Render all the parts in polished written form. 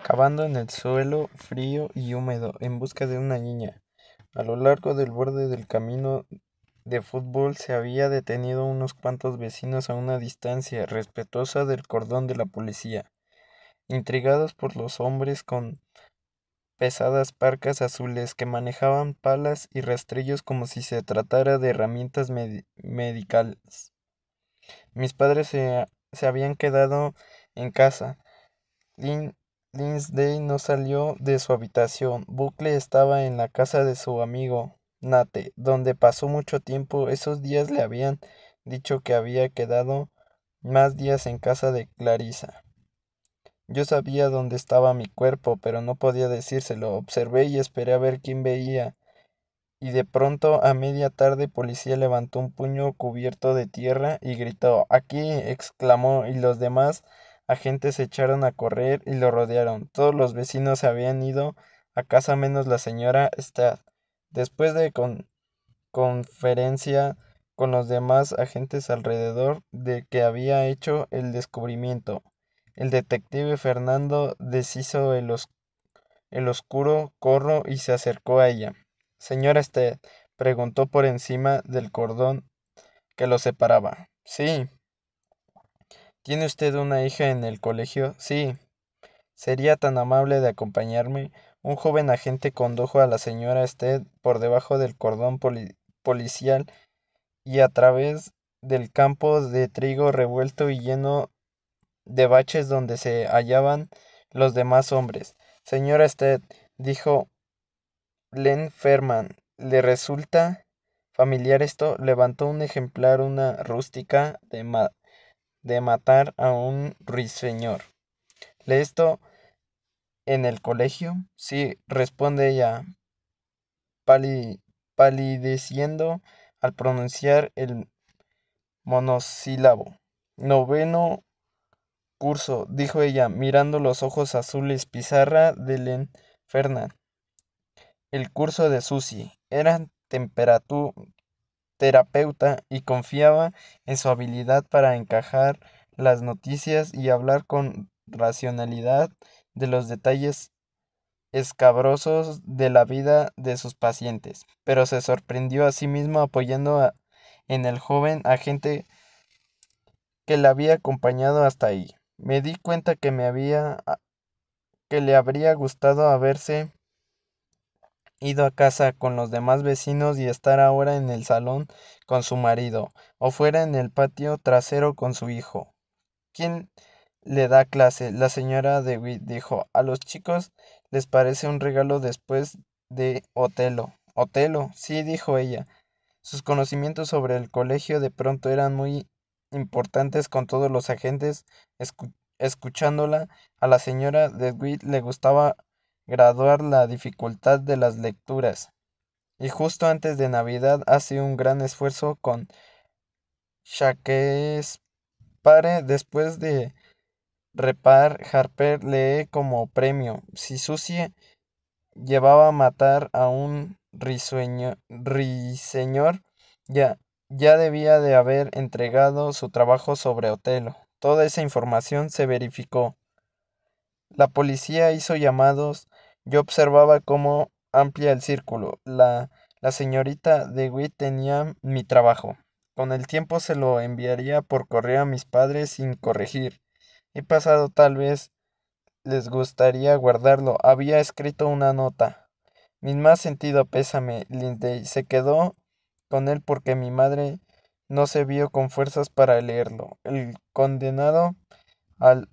cavando en el suelo frío y húmedo en busca de una niña. A lo largo del borde del camino de fútbol se había detenido unos cuantos vecinos a una distancia respetuosa del cordón de la policía, intrigados por los hombres con pesadas parcas azules que manejaban palas y rastrillos como si se tratara de herramientas medicales. Mis padres se habían quedado en casa. Lin- Lindsay no salió de su habitación. Bucle estaba en la casa de su amigo Nate, donde pasó mucho tiempo. Esos días le habían dicho que había quedado más días en casa de Clarissa. Yo sabía dónde estaba mi cuerpo, pero no podía decírselo. Observé y esperé a ver quién veía. Y de pronto, a media tarde, policía levantó un puño cubierto de tierra y gritó: «Aquí», exclamó, y los demás agentes se echaron a correr y lo rodearon. Todos los vecinos se habían ido a casa menos la señora Stad. Después de conferencia con los demás agentes alrededor de que había hecho el descubrimiento, el detective Fernando deshizo el oscuro corro y se acercó a ella. «Señora Stead», preguntó por encima del cordón que los separaba. «Sí». «¿Tiene usted una hija en el colegio?» «Sí». «¿Sería tan amable de acompañarme?» Un joven agente condujo a la señora Stead por debajo del cordón policial y a través del campo de trigo revuelto y lleno de baches donde se hallaban los demás hombres. «Señora Stead», dijo Len Ferman, ¿le resulta familiar esto? Levantó un ejemplar, una rústica de matar a un ruiseñor. ¿Lee esto en el colegio? Sí, responde ella, pali- palideciendo al pronunciar el monosílabo. «Noveno curso», dijo ella, mirando los ojos azules pizarra de Len Fernan. «El curso de Susie». Era terapeuta y confiaba en su habilidad para encajar las noticias y hablar con racionalidad de los detalles escabrosos de la vida de sus pacientes, pero se sorprendió a sí mismo apoyando en el joven agente que la había acompañado hasta ahí. Me di cuenta que le habría gustado haberse ido a casa con los demás vecinos y estar ahora en el salón con su marido, o fuera en el patio trasero con su hijo. ¿Quién le da clase? La señora DeWitt dijo. «A los chicos les parece un regalo después de Otelo». «Otelo», sí, dijo ella. Sus conocimientos sobre el colegio de pronto eran muy importantes con todos los agentes escuchándola. A la señora DeWitt le gustaba graduar la dificultad de las lecturas. Y justo antes de Navidad hace un gran esfuerzo con Shakespeare. Después de repar, Harper lee como premio. Si Susie llevaba a matar a un ruiseñor, ya, ya debía de haber entregado su trabajo sobre Otelo. Toda esa información se verificó. La policía hizo llamados. Yo observaba cómo amplia el círculo. La señorita DeWitt tenía mi trabajo. Con el tiempo se lo enviaría por correo a mis padres sin corregir. He pasado, tal vez les gustaría guardarlo. Había escrito una nota. Mi más sentido pésame, Lindsay. Se quedó con él porque mi madre no se vio con fuerzas para leerlo. El condenado al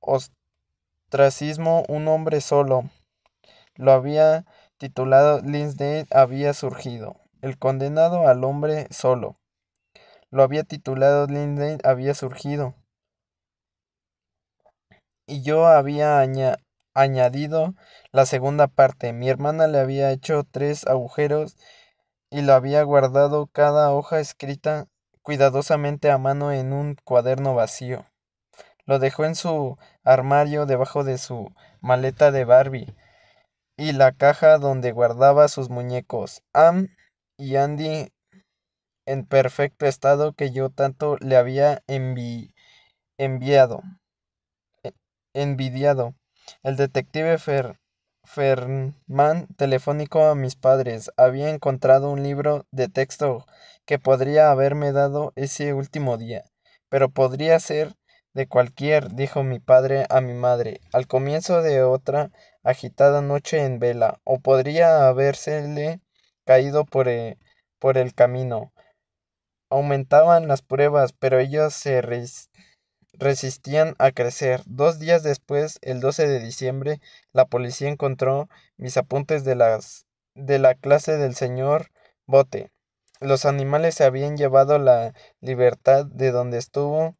ostracismo, un hombre solo. Lo había titulado Lindsay había surgido. El condenado al hombre solo. Lo había titulado Lindsay había surgido. Y yo había añadido la segunda parte. Mi hermana le había hecho 3 agujeros y lo había guardado cada hoja escrita cuidadosamente a mano en un cuaderno vacío. Lo dejó en su armario debajo de su maleta de Barbie y la caja donde guardaba sus muñecos, Am y Andy, en perfecto estado que yo tanto le había enviado, envidiado. El detective Ferman telefónico a mis padres. Había encontrado un libro de texto que podría haberme dado ese último día. Pero podría ser de cualquier, dijo mi padre a mi madre, al comienzo de otra agitada noche en vela, o podría habérsele caído por el camino. Aumentaban las pruebas, pero ellos resistían a crecer. 2 días después, el 12 de diciembre, la policía encontró mis apuntes de la clase del señor Bote. Los animales se habían llevado la libertad de donde estuvo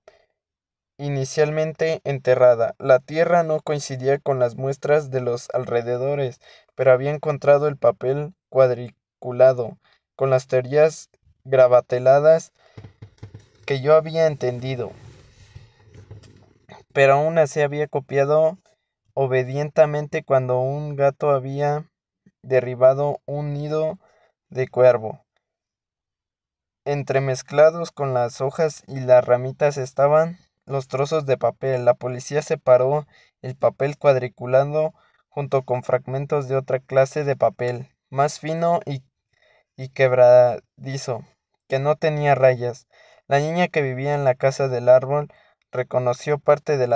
inicialmente enterrada. La tierra no coincidía con las muestras de los alrededores, pero había encontrado el papel cuadriculado, con las teorías gravateladas que yo había entendido, pero aún así había copiado obedientemente cuando un gato había derribado un nido de cuervo. Entremezclados con las hojas y las ramitas estaban los trozos de papel. La policía separó el papel cuadriculado junto con fragmentos de otra clase de papel, más fino y quebradizo, que no tenía rayas. La niña que vivía en la casa del árbol reconoció parte de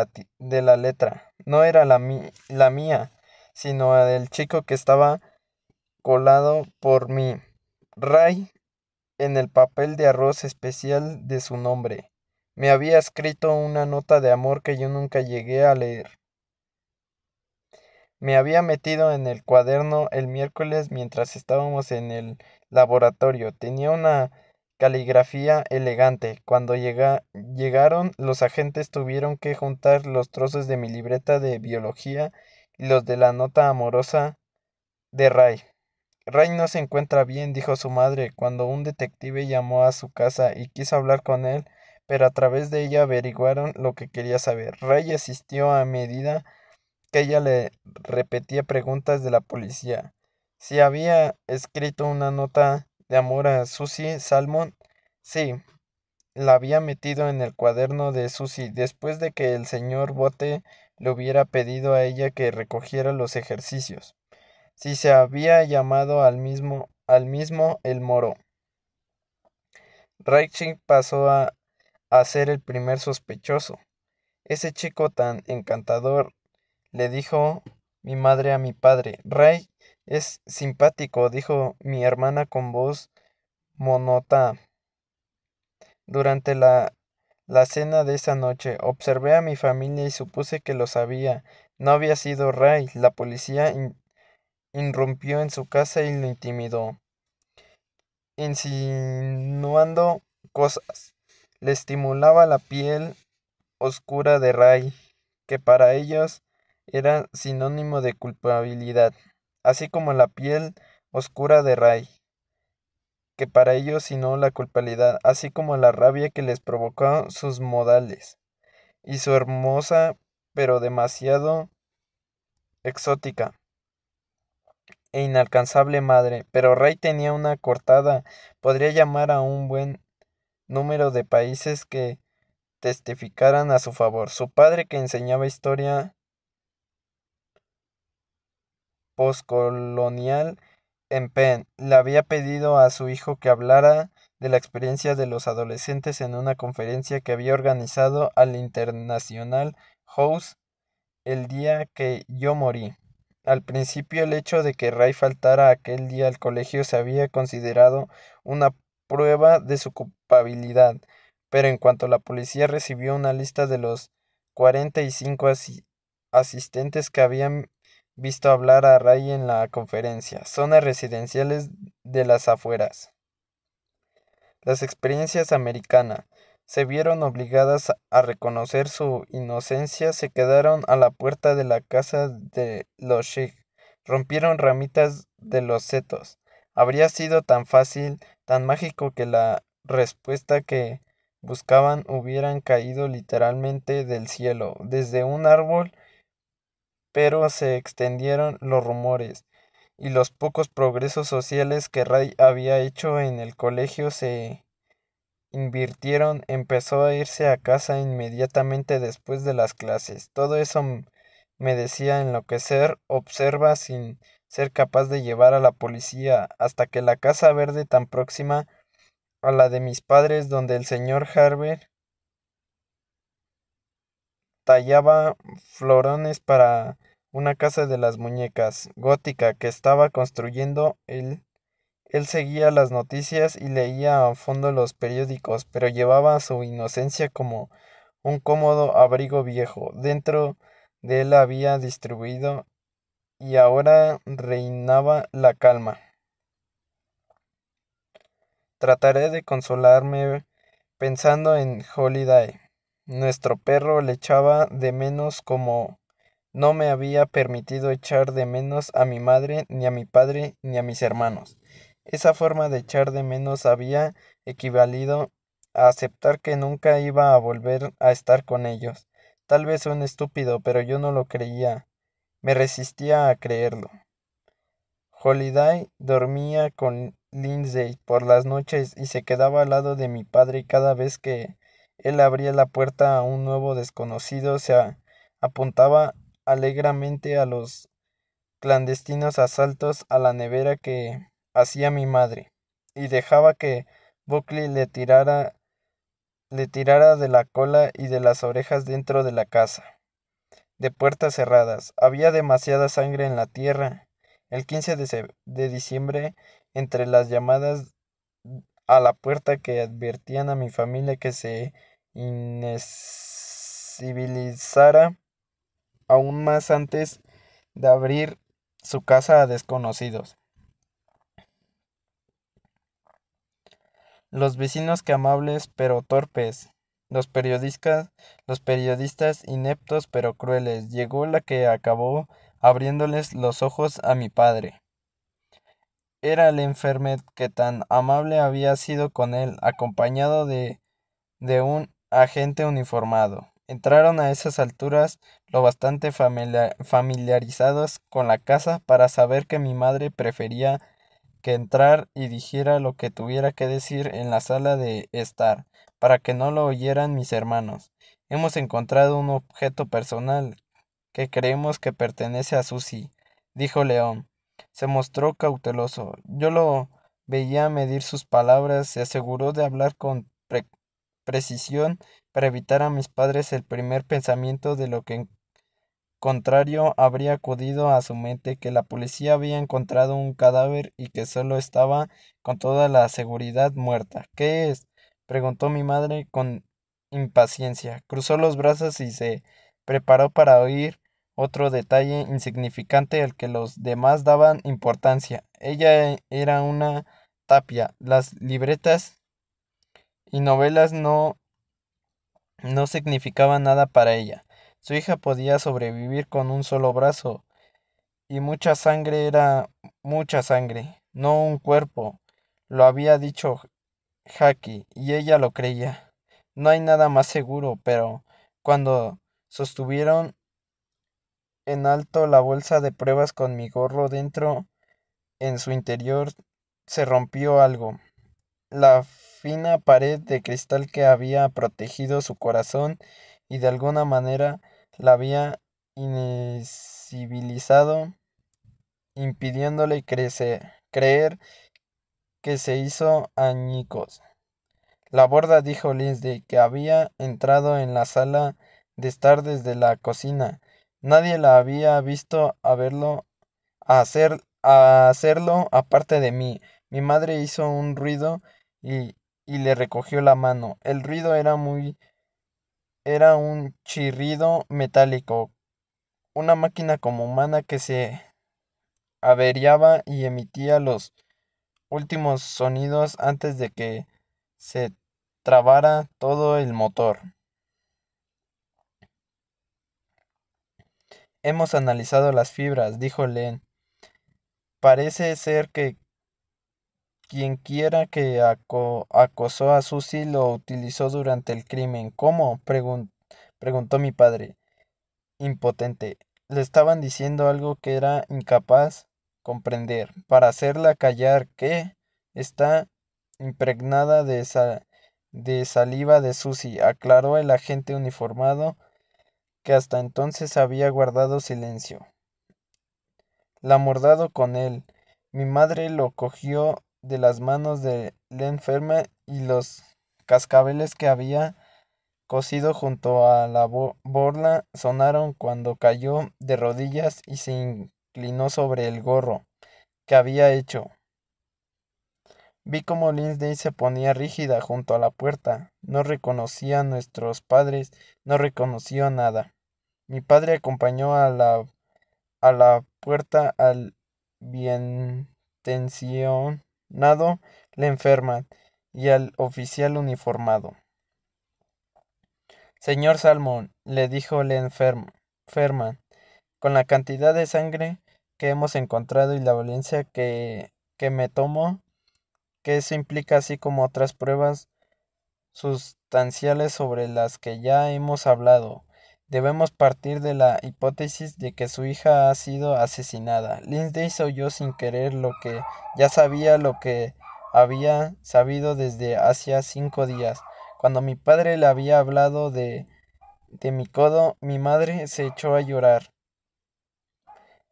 la letra. No era la mía, sino la del chico que estaba colado por mí. Ray en el papel de arroz especial de su nombre. Me había escrito una nota de amor que yo nunca llegué a leer. Me había metido en el cuaderno el miércoles mientras estábamos en el laboratorio. Tenía una caligrafía elegante. Cuando llegaron, los agentes tuvieron que juntar los trozos de mi libreta de biología y los de la nota amorosa de Ray. Ray no se encuentra bien, dijo su madre, cuando un detective llamó a su casa y quiso hablar con él, pero a través de ella averiguaron lo que quería saber. Ray asistió a medida que ella le repetía preguntas de la policía. Si había escrito una nota de amor a Susie Salmon, sí, la había metido en el cuaderno de Susie después de que el señor Bote le hubiera pedido a ella que recogiera los ejercicios. Si se había llamado al mismo el moro. Reiching pasó a ser el primer sospechoso. Ese chico tan encantador, le dijo mi madre a mi padre. Ray es simpático, dijo mi hermana con voz monótona. Durante la cena de esa noche, observé a mi familia y supuse que lo sabía. No había sido Ray. La policía irrumpió en su casa y lo intimidó, insinuando cosas. Le estimulaba la piel oscura de Ray, que para ellos era sinónimo de culpabilidad, así como la piel oscura de Ray, que para ellos sinó la culpabilidad, así como la rabia que les provocó sus modales, y su hermosa, pero demasiado exótica e inalcanzable madre. Pero Ray tenía una cortada, podría llamar a un buen número de países que testificaran a su favor. Su padre, que enseñaba historia postcolonial en Penn, le había pedido a su hijo que hablara de la experiencia de los adolescentes en una conferencia que había organizado al International House el día que yo morí. Al principio el hecho de que Ray faltara aquel día al colegio se había considerado una prueba de su culpabilidad, pero en cuanto la policía recibió una lista de los 45 asistentes que habían visto hablar a Ray en la conferencia, zonas residenciales de las afueras, las experiencias americanas, se vieron obligadas a reconocer su inocencia, se quedaron a la puerta de la casa de los Sheikh, rompieron ramitas de los setos. Habría sido tan fácil, tan mágico que la respuesta que buscaban hubieran caído literalmente del cielo, desde un árbol, pero se extendieron los rumores, y los pocos progresos sociales que Ray había hecho en el colegio se invirtieron. Empezó a irse a casa inmediatamente después de las clases. Todo eso me decía enloquecer, observa sin ser capaz de llevar a la policía hasta que la casa verde tan próxima a la de mis padres donde el señor Harvey tallaba florones para una casa de las muñecas gótica que estaba construyendo él seguía las noticias y leía a fondo los periódicos, pero llevaba su inocencia como un cómodo abrigo viejo. Dentro de él había distribuido y ahora reinaba la calma. Trataré de consolarme pensando en Holiday. Nuestro perro le echaba de menos como no me había permitido echar de menos a mi madre, ni a mi padre, ni a mis hermanos. Esa forma de echar de menos había equivalido a aceptar que nunca iba a volver a estar con ellos. Tal vez un estúpido, pero yo no lo creía. Me resistía a creerlo. Holiday dormía con Lindsay por las noches y se quedaba al lado de mi padre cada vez que él abría la puerta a un nuevo desconocido apuntaba alegremente a los clandestinos asaltos a la nevera que hacía mi madre y dejaba que Buckley le tirara de la cola y de las orejas dentro de la casa de puertas cerradas. Había demasiada sangre en la tierra. El 15 de diciembre, entre las llamadas a la puerta que advertían a mi familia que se incivilizara aún más antes de abrir su casa a desconocidos. Los vecinos que amables pero torpes, los periodistas ineptos pero crueles, llegó la que acabó abriéndoles los ojos a mi padre. Era el enfermet que tan amable había sido con él, acompañado de un agente uniformado. Entraron a esas alturas lo bastante familiarizados con la casa para saber que mi madre prefería que entrar y dijera lo que tuviera que decir en la sala de estar, para que no lo oyeran mis hermanos. Hemos encontrado un objeto personal que creemos que pertenece a Susie, dijo León. Se mostró cauteloso. Yo lo veía medir sus palabras, se aseguró de hablar con precisión para evitar a mis padres el primer pensamiento de lo que en contrario habría acudido a su mente que la policía había encontrado un cadáver y que solo estaba con toda la seguridad muerta. ¿Qué es? Preguntó mi madre con impaciencia. Cruzó los brazos y se preparó para oír otro detalle insignificante al que los demás daban importancia. Ella era una tapia. Las libretas y novelas no significaban nada para ella. Su hija podía sobrevivir con un solo brazo, y mucha sangre era mucha sangre, no un cuerpo. Lo había dicho Jackie, y ella lo creía. No hay nada más seguro, pero cuando sostuvieron en alto la bolsa de pruebas con mi gorro dentro, en su interior se rompió algo. La fina pared de cristal que había protegido su corazón y de alguna manera la había invisibilizado, impidiéndole creer que se hizo añicos. La borda dijo Lindsay que había entrado en la sala de estar desde la cocina. Nadie la había visto a hacerlo aparte de mí. Mi madre hizo un ruido y le recogió la mano. El ruido era un chirrido metálico, una máquina como humana que se averiaba y emitía los últimos sonidos antes de que se trabara todo el motor. Hemos analizado las fibras, dijo Len. Parece ser que quien quiera que acosó a Susie lo utilizó durante el crimen. ¿Cómo? Preguntó mi padre, impotente. Le estaban diciendo algo que era incapaz comprender. Para hacerla callar, ¿qué? Está impregnada de saliva de Susie, aclaró el agente uniformado que hasta entonces había guardado silencio. La mordado con él. Mi madre lo cogió de las manos de la enferma y los cascabeles que había cosido junto a la borla sonaron cuando cayó de rodillas y se inclinó sobre el gorro que había hecho. Vi cómo Lindsay se ponía rígida junto a la puerta. No reconocía a nuestros padres, no reconoció nada. Mi padre acompañó a la puerta al bienintencionado, la enferma, y al oficial uniformado. Señor Salmon, le dijo la enferma, con la cantidad de sangre que hemos encontrado y la violencia que me tomo, que eso implica, así como otras pruebas sustanciales sobre las que ya hemos hablado, debemos partir de la hipótesis de que su hija ha sido asesinada. Lindsay oyó sin querer lo que ya sabía, lo que había sabido desde hacía 5 días. Cuando mi padre le había hablado de mi codo, mi madre se echó a llorar.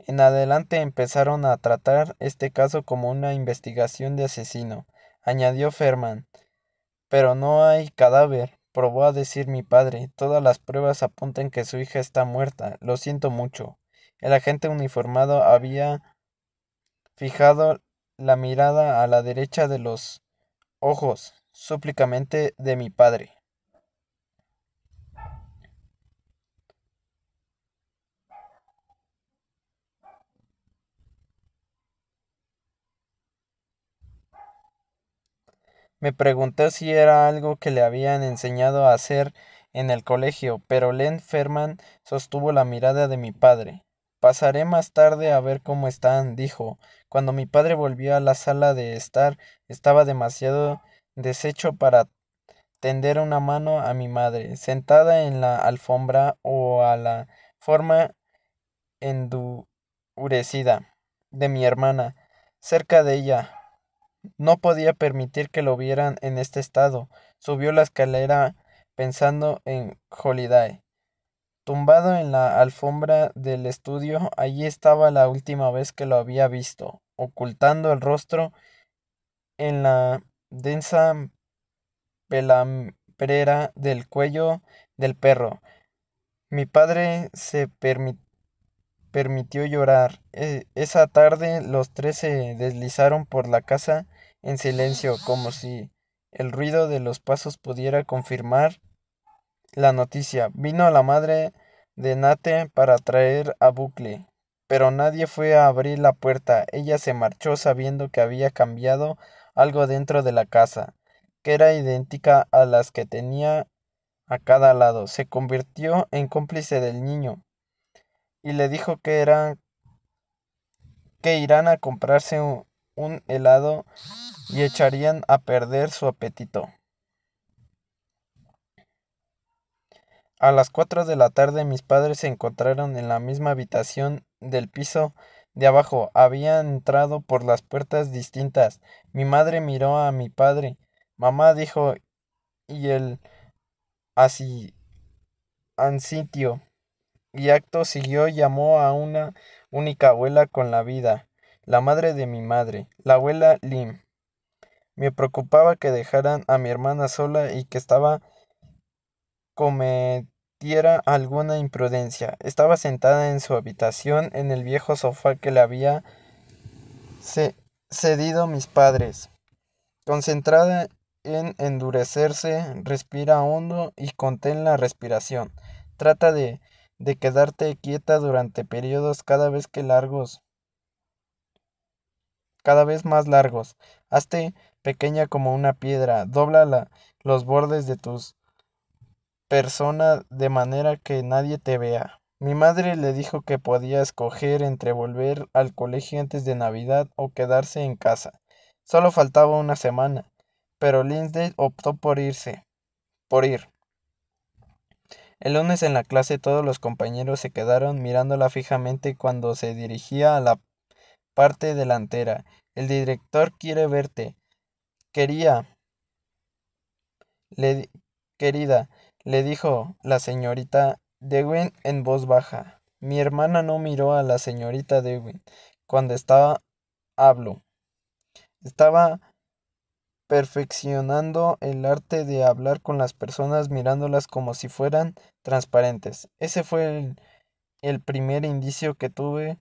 En adelante empezaron a tratar este caso como una investigación de asesino, añadió Ferman. Pero no hay cadáver, probó a decir mi padre. Todas las pruebas apuntan que su hija está muerta. Lo siento mucho. El agente uniformado había fijado la mirada a la derecha de los ojos, súplicamente, de mi padre. Me pregunté si era algo que le habían enseñado a hacer en el colegio, pero Len Ferman sostuvo la mirada de mi padre. Pasaré más tarde a ver cómo están, dijo. Cuando mi padre volvió a la sala de estar, estaba demasiado deshecho para tender una mano a mi madre, sentada en la alfombra o a la forma endurecida de mi hermana, cerca de ella. No podía permitir que lo vieran en este estado. Subió la escalera pensando en Holiday. Tumbado en la alfombra del estudio, allí estaba la última vez que lo había visto, ocultando el rostro en la densa pelambrera del cuello del perro. Mi padre se permitió llorar. Esa tarde los tres se deslizaron por la casa en silencio, como si el ruido de los pasos pudiera confirmar la noticia. Vino la madre de Nate para traer a Bucle, pero nadie fue a abrir la puerta. Ella se marchó sabiendo que había cambiado algo dentro de la casa, que era idéntica a las que tenía a cada lado. Se convirtió en cómplice del niño y le dijo que irán a comprarse un helado y echarían a perder su apetito. A las 4 de la tarde mis padres se encontraron en la misma habitación del piso de abajo. Habían entrado por las puertas distintas. Mi madre miró a mi padre. Mamá, dijo, y él así ansitio. Y acto siguió llamó a una única abuela con la vida, la madre de mi madre, la abuela Lim. Me preocupaba que dejaran a mi hermana sola y que cometiera alguna imprudencia. Estaba sentada en su habitación en el viejo sofá que le había cedido mis padres. Concentrada en endurecerse, respira hondo y contén la respiración. Trata de quedarte quieta durante periodos cada vez más largos. Hazte pequeña como una piedra. Dobla los bordes de tus persona de manera que nadie te vea. Mi madre le dijo que podía escoger entre volver al colegio antes de Navidad o quedarse en casa. Solo faltaba una semana, pero Lindsay optó por ir. El lunes en la clase todos los compañeros se quedaron mirándola fijamente cuando se dirigía a la parte delantera. El director quiere verte. Quería, le, querida, le dijo la señorita Dewin en voz baja. Mi hermana no miró a la señorita Dewin cuando habló. Estaba perfeccionando el arte de hablar con las personas mirándolas como si fueran transparentes. Ese fue el primer indicio que tuve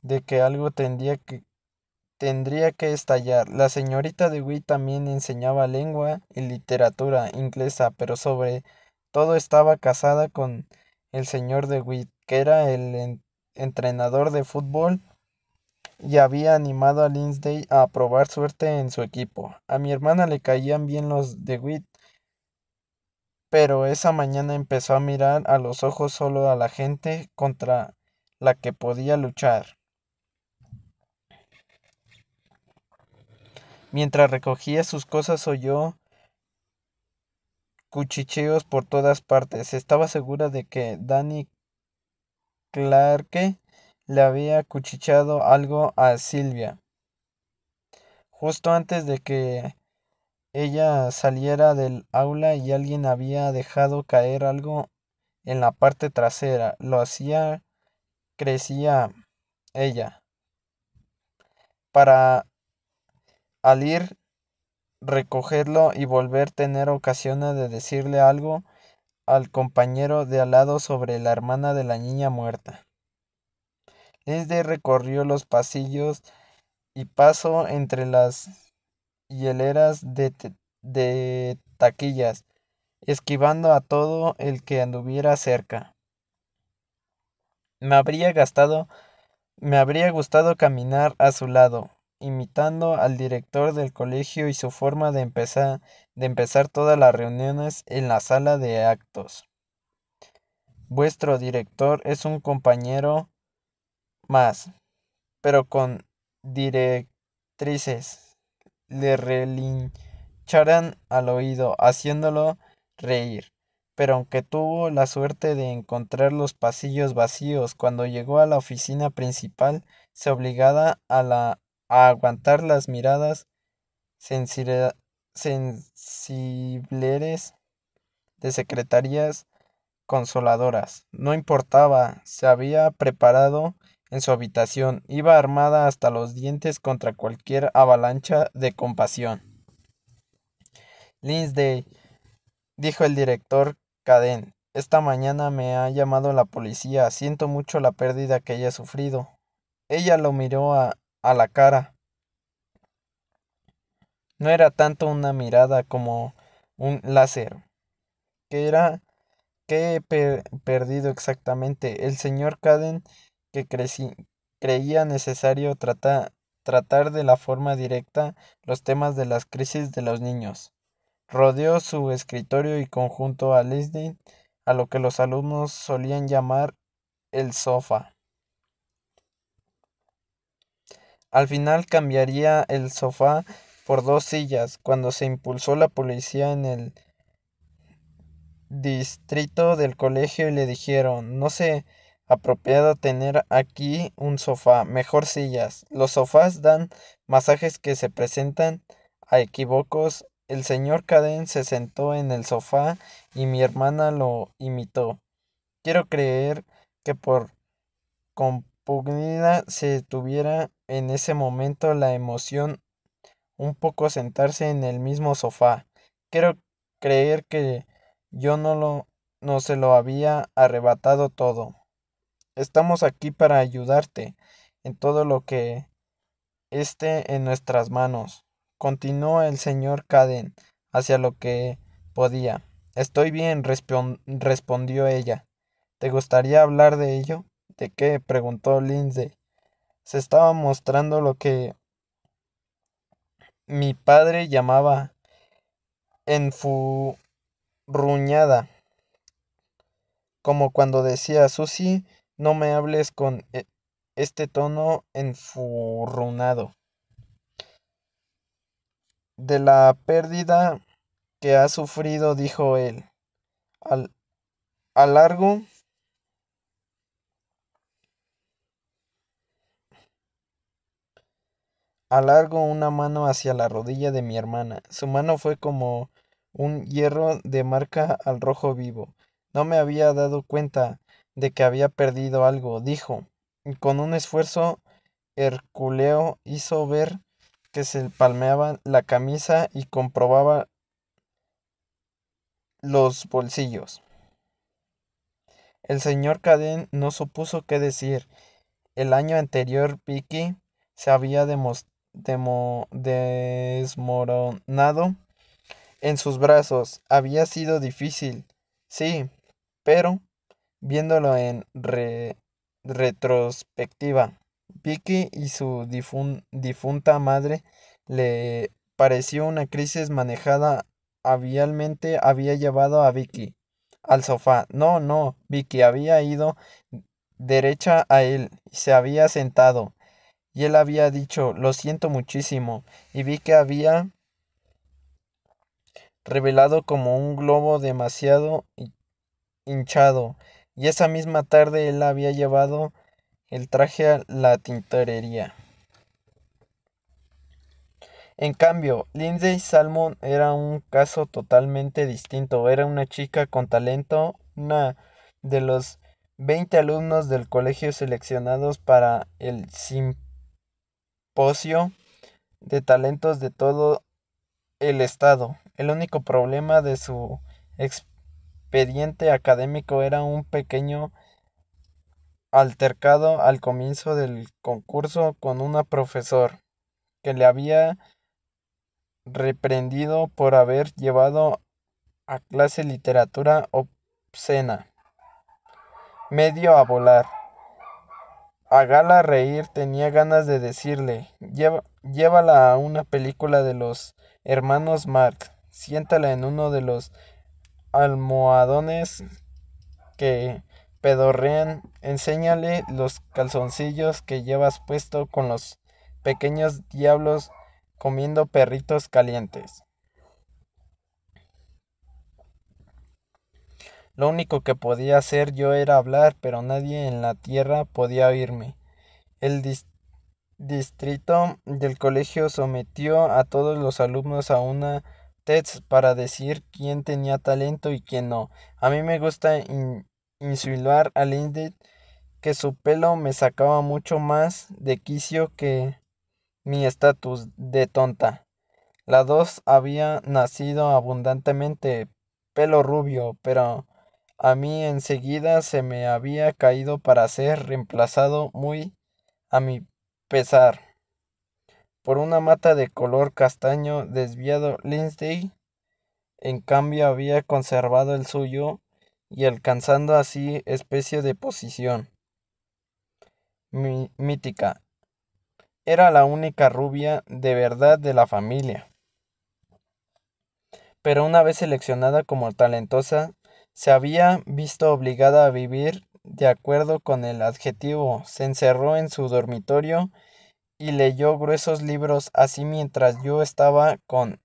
de que algo tendría que estallar. La señorita DeWitt también enseñaba lengua y literatura inglesa, pero sobre todo estaba casada con el señor DeWitt, que era el entrenador de fútbol y había animado a Lindsay a probar suerte en su equipo. A mi hermana le caían bien los DeWitt, pero esa mañana empezó a mirar a los ojos solo a la gente contra la que podía luchar. Mientras recogía sus cosas oyó cuchicheos por todas partes. Estaba segura de que Danny Clarke le había cuchicheado algo a Silvia, justo antes de que ella saliera del aula y alguien había dejado caer algo en la parte trasera. Lo hacía, crecía ella, para al ir recogerlo y volver tener ocasión de decirle algo al compañero de al lado sobre la hermana de la niña muerta. Lindsay recorrió los pasillos y pasó entre las hileras de taquillas, esquivando a todo el que anduviera cerca. Me habría gastado Me habría gustado caminar a su lado, imitando al director del colegio y su forma de empezar todas las reuniones en la sala de actos. Vuestro director es un compañero más, pero con directrices. Le relincharan al oído, haciéndolo reír. Pero aunque tuvo la suerte de encontrar los pasillos vacíos cuando llegó a la oficina principal, se obligaba a aguantar las miradas sensibleres de secretarías consoladoras. No importaba, se había preparado en su habitación, iba armada hasta los dientes contra cualquier avalancha de compasión. Lindsay, dijo el director Caden, esta mañana me ha llamado la policía, siento mucho la pérdida que haya sufrido. Ella lo miró a la cara. No era tanto una mirada como un láser. ¿Qué era? ¿Qué he perdido exactamente? El señor Caden, que creía necesario tratar de la forma directa los temas de las crisis de los niños. Rodeó su escritorio y conjunto a Leslie a lo que los alumnos solían llamar el sofá. Al final cambiaría el sofá por dos sillas cuando se impulsó la policía en el distrito del colegio y le dijeron, no sé, apropiado tener aquí un sofá, mejor sillas. Los sofás dan masajes que se presentan a equívocos. El señor Caden se sentó en el sofá y mi hermana lo imitó. Quiero creer que por compunida se tuviera en ese momento la emoción un poco sentarse en el mismo sofá. Quiero creer que yo no se lo había arrebatado todo. Estamos aquí para ayudarte en todo lo que esté en nuestras manos. Continuó el señor Caden hacia lo que podía. Estoy bien, respondió ella. ¿Te gustaría hablar de ello? ¿De qué? Preguntó Lindsay. Se estaba mostrando lo que mi padre llamaba enfurruñada, como cuando decía, Susie, no me hables con este tono enfurruñado. De la pérdida que ha sufrido, dijo él. Al, alargo, alargo una mano hacia la rodilla de mi hermana. Su mano fue como un hierro de marca al rojo vivo. No me había dado cuenta de que había perdido algo, dijo, y con un esfuerzo hercúleo hizo ver que se palmeaba la camisa y comprobaba los bolsillos. El señor Cadén no supuso qué decir. El año anterior Vicky se había desmoronado en sus brazos. Había sido difícil, sí, pero viéndolo en retrospectiva, Vicky y su difunta madre le pareció una crisis manejada hábilmente. Había llevado a Vicky al sofá. No, no, Vicky había ido derecha a él y se había sentado. Y él había dicho, lo siento muchísimo, y vi que había revelado como un globo demasiado hinchado, y esa misma tarde él había llevado el traje a la tintorería. En cambio, Lindsay Salmon era un caso totalmente distinto. Era una chica con talento, una de los 20 alumnos del colegio seleccionados para el simposio de talentos de todo el estado. El único problema de su expediente académico era un pequeño altercado al comienzo del concurso con una profesor que le había reprendido por haber llevado a clase literatura obscena, medio a volar. A Gala reír tenía ganas de decirle, llévala a una película de los hermanos Marx, siéntala en uno de los almohadones que pedorrean, enséñale los calzoncillos que llevas puesto con los pequeños diablos comiendo perritos calientes. Lo único que podía hacer yo era hablar, pero nadie en la tierra podía oírme. El distrito del colegio sometió a todos los alumnos a una test para decir quién tenía talento y quién no. A mí me gusta insinuar a Lindsay que su pelo me sacaba mucho más de quicio que mi estatus de tonta. La dos había nacido abundantemente, pelo rubio, pero a mí enseguida se me había caído para ser reemplazado muy a mi pesar por una mata de color castaño desviado. Lindsay, en cambio, había conservado el suyo y alcanzando así especie de posición mítica. Era la única rubia de verdad de la familia. Pero una vez seleccionada como talentosa, se había visto obligada a vivir de acuerdo con el adjetivo. Se encerró en su dormitorio y leyó gruesos libros así mientras yo estaba con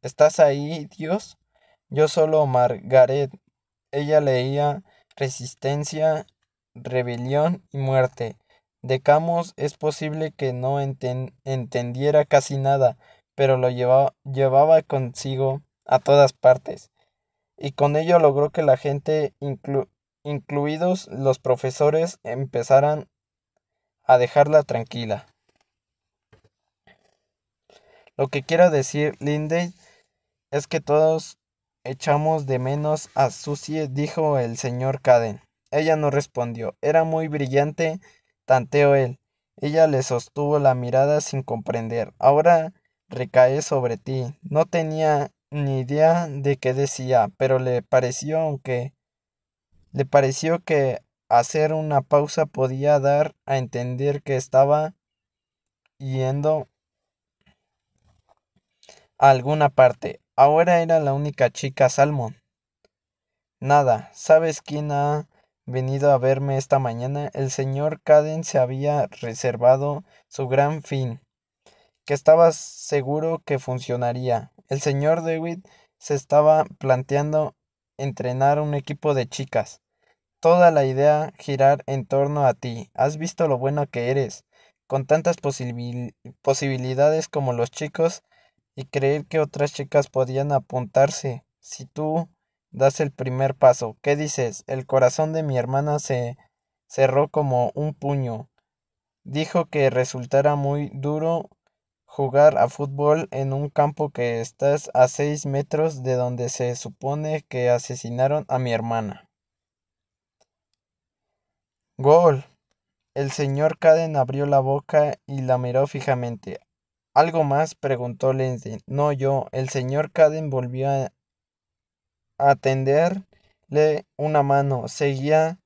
¿Estás ahí, Dios? Yo solo Margaret. Ella leía Resistencia, Rebelión y Muerte. De Camus es posible que no entendiera casi nada, pero lo llevaba consigo a todas partes, y con ello logró que la gente, incluidos los profesores, empezaran a dejarla tranquila. Lo que quiero decir, Lindsay, es que todos echamos de menos a Susie, dijo el señor Caden. Ella no respondió. Era muy brillante, tanteó él. Ella le sostuvo la mirada sin comprender. Ahora recae sobre ti. No tenía ni idea de qué decía, pero le pareció que hacer una pausa podía dar a entender que estaba yendo a alguna parte. Ahora era la única chica Salmon. Nada, ¿sabes quién ha venido a verme esta mañana? El señor Caden se había reservado su gran fin, que estaba seguro que funcionaría. El señor Dewitt se estaba planteando entrenar un equipo de chicas. Toda la idea girar en torno a ti. Has visto lo bueno que eres, con tantas posibilidades como los chicos, y creer que otras chicas podían apuntarse. Si tú das el primer paso. ¿Qué dices? El corazón de mi hermana se cerró como un puño. Dijo que resultara muy duro jugar a fútbol en un campo que estás a 6 metros de donde se supone que asesinaron a mi hermana. ¡Gol! El señor Caden abrió la boca y la miró fijamente. ¿Algo más? Preguntó Lindsay. No, yo. El señor Caden volvió a tenderle una mano. Seguía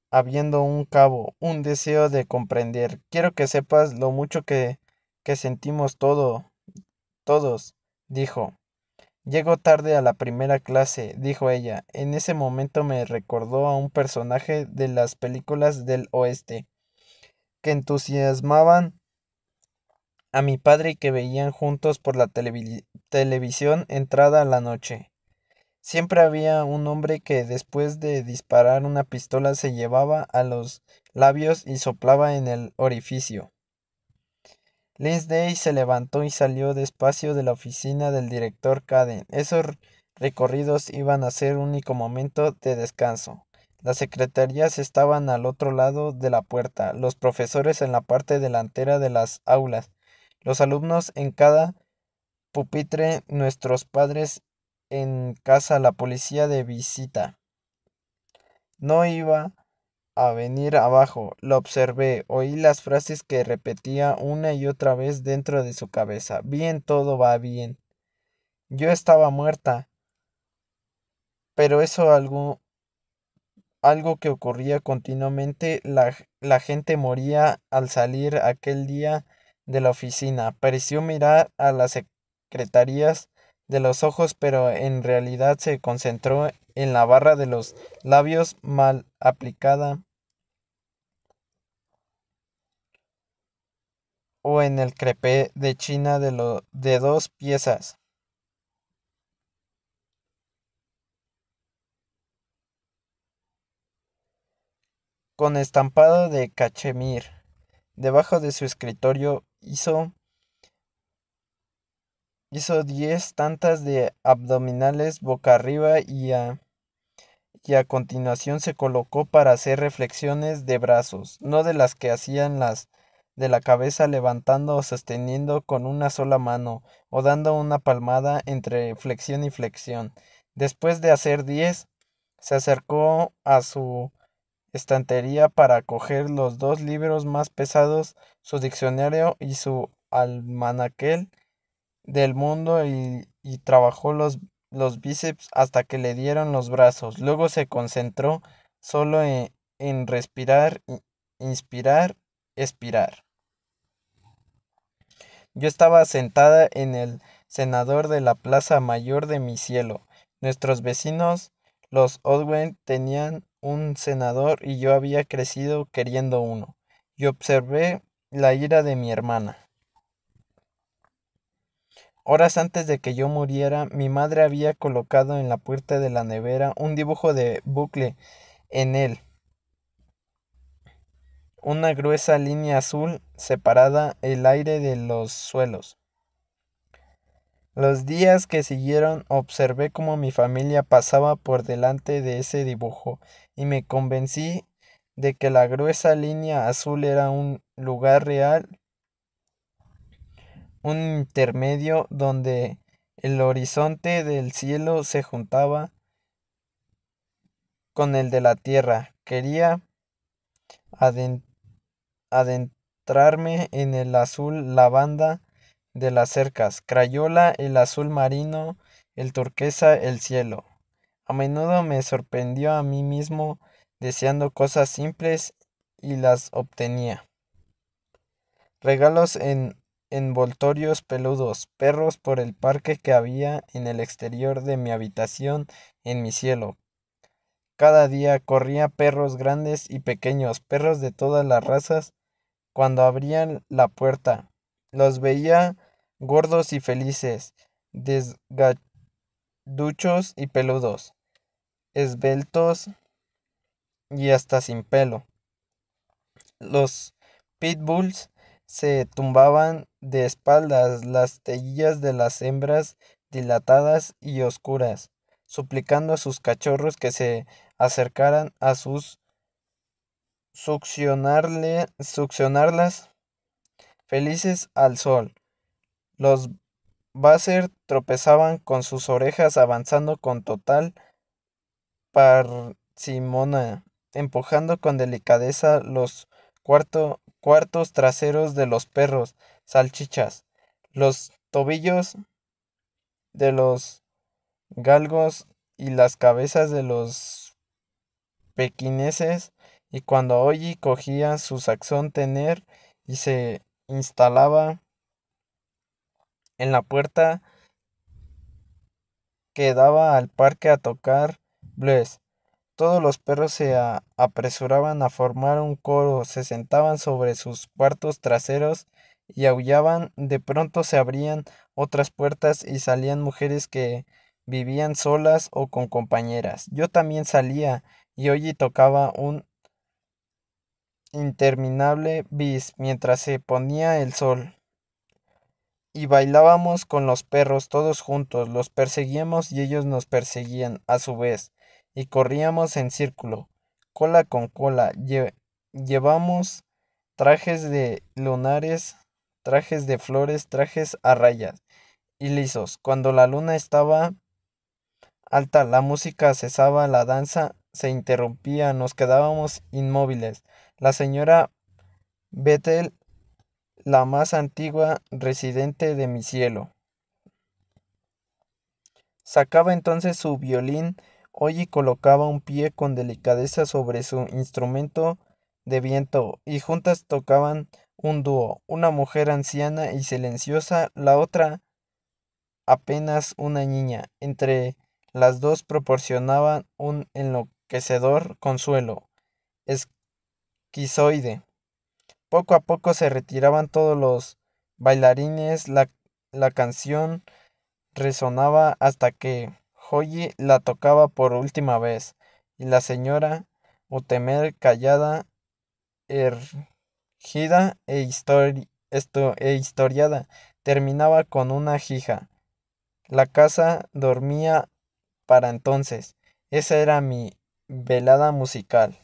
habiendo un cabo, un deseo de comprender. Quiero que sepas lo mucho que sentimos todos, dijo. Llego tarde a la primera clase, dijo ella. En ese momento me recordó a un personaje de las películas del oeste, que entusiasmaban a mi padre y que veían juntos por la televisión entrada la noche. Siempre había un hombre que después de disparar una pistola se llevaba a los labios y soplaba en el orificio. Lindsay se levantó y salió despacio de la oficina del director Caden. Esos recorridos iban a ser único momento de descanso. Las secretarías estaban al otro lado de la puerta, los profesores en la parte delantera de las aulas, los alumnos en cada pupitre, nuestros padres en casa, la policía de visita. No iba a venir abajo. Lo observé, oí las frases que repetía una y otra vez dentro de su cabeza. Bien, todo va bien. Yo estaba muerta, pero eso algo que ocurría continuamente, la gente moría al salir aquel día de la oficina. Pareció mirar a las secretarías de los ojos, pero en realidad se concentró en la barra de los labios mal aplicada o en el crepé de China de 2 piezas, con estampado de cachemir. Debajo de su escritorio hizo 10 tantas de abdominales boca arriba y a continuación se colocó para hacer reflexiones de brazos, no de las que hacían las de la cabeza levantando o sosteniendo con una sola mano o dando una palmada entre flexión y flexión. Después de hacer 10, se acercó a su estantería para coger los 2 libros más pesados, su diccionario y su almanaque del mundo y trabajó los bíceps hasta que le dieron los brazos. Luego se concentró solo en respirar, inspirar, expirar. Yo estaba sentada en el cenador de la plaza mayor de mi cielo. Nuestros vecinos, los Odwen, tenían un cenador y yo había crecido queriendo uno. Y observé la ira de mi hermana. Horas antes de que yo muriera, mi madre había colocado en la puerta de la nevera un dibujo de bucle en él, una gruesa línea azul separada el aire de los suelos. Los días que siguieron observé cómo mi familia pasaba por delante de ese dibujo y me convencí de que la gruesa línea azul era un lugar real, un intermedio donde el horizonte del cielo se juntaba con el de la tierra. Quería aden- adentrarme en el azul lavanda de las cercas, crayola, el azul marino, el turquesa, el cielo. A menudo me sorprendió a mí mismo deseando cosas simples y las obtenía. Regalos en envoltorios peludos, perros por el parque que había en el exterior de mi habitación en mi cielo. Cada día corría perros grandes y pequeños, perros de todas las razas, cuando abrían la puerta. Los veía gordos y felices, desgaduchos y peludos, esbeltos y hasta sin pelo. Los pitbulls se tumbaban de espaldas, las teguillas de las hembras dilatadas y oscuras, suplicando a sus cachorros que se acercaran a sus succionarlas felices al sol. Los Basser tropezaban con sus orejas avanzando con total parsimonia, empujando con delicadeza los cuartos traseros de los perros, salchichas, los tobillos de los galgos y las cabezas de los pequineses, y cuando Ollie cogía su saxón tener y se instalaba en la puerta que daba al parque a tocar blues, todos los perros se apresuraban a formar un coro, se sentaban sobre sus cuartos traseros y aullaban. De pronto se abrían otras puertas y salían mujeres que vivían solas o con compañeras. Yo también salía y Ollie tocaba un interminable bis mientras se ponía el sol. Y bailábamos con los perros todos juntos, los perseguíamos y ellos nos perseguían a su vez, y corríamos en círculo, cola con cola. Llevamos trajes de lunares, trajes de flores, trajes a rayas y lisos. Cuando la luna estaba alta, la música cesaba, la danza se interrumpía, nos quedábamos inmóviles. La señora Bethel, la más antigua residente de mi cielo, sacaba entonces su violín, y colocaba un pie con delicadeza sobre su instrumento de viento, y juntas tocaban un dúo, una mujer anciana y silenciosa, la otra apenas una niña. Entre las dos proporcionaban un enloquecedor consuelo, esquizoide. Poco a poco se retiraban todos los bailarines, la canción resonaba hasta que Holly la tocaba por última vez, y la señora Utemer, callada, ergida e historiada, terminaba con una jija. La casa dormía para entonces. Esa era mi velada musical.